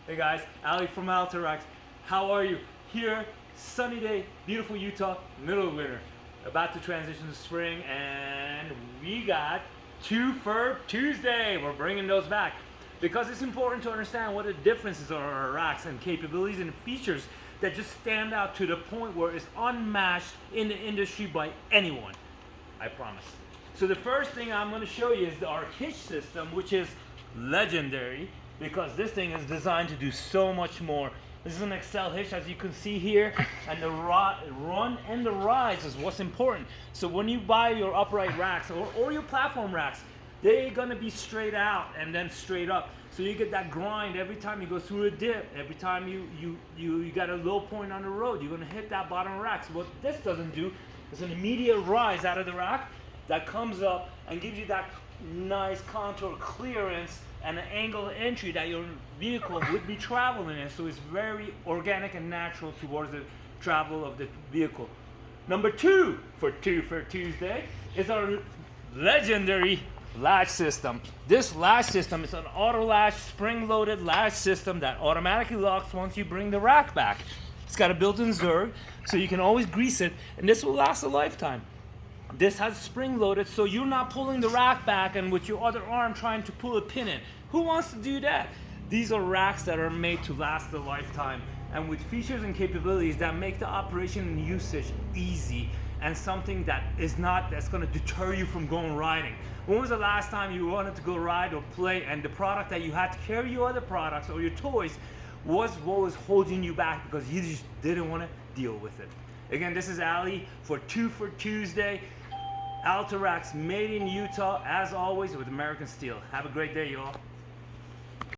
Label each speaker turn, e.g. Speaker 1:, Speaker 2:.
Speaker 1: Hey guys, Ali from Alta. How are you? Here, sunny day, beautiful Utah, middle of winter. About to transition to spring, and we got Two for Tuesday. We're bringing those back because it's important to understand what the differences are in our racks and capabilities and features that just stand out to the point where it's unmatched in the industry by anyone. I promise. So the first thing I'm going to show you is our Hitch system, which is legendary because this thing is designed to do so much more. This is an Excel hitch, as you can see here, and the run and the rise is what's important. So when you buy your upright racks or your platform racks, they're gonna be straight out and then straight up. So you get that grind every time you go through a dip, every time you got a low point on the road, you're gonna hit that bottom rack. So what this doesn't do is an immediate rise out of the rack that comes up and gives you that nice contour clearance and an angle of entry that your vehicle would be traveling in. So it's very organic and natural towards the travel of the vehicle. Number two for Tuesday is our legendary latch system. This latch system is an auto latch, spring-loaded latch system that automatically locks once you bring the rack back. It's got a built-in Zerg, so you can always grease it, and this will last a lifetime. This has spring loaded, so you're not pulling the rack back and with your other arm trying to pull a pin in. Who wants to do that? These are racks that are made to last a lifetime and with features and capabilities that make the operation and usage easy and something that's going to deter you from going riding. When was the last time you wanted to go ride or play and the product that you had to carry your other products or your toys was what was holding you back because you just didn't want to deal with it? Again, this is Ali for Two for Tuesday. Alta racks made in Utah, as always, with American steel. Have a great day, y'all.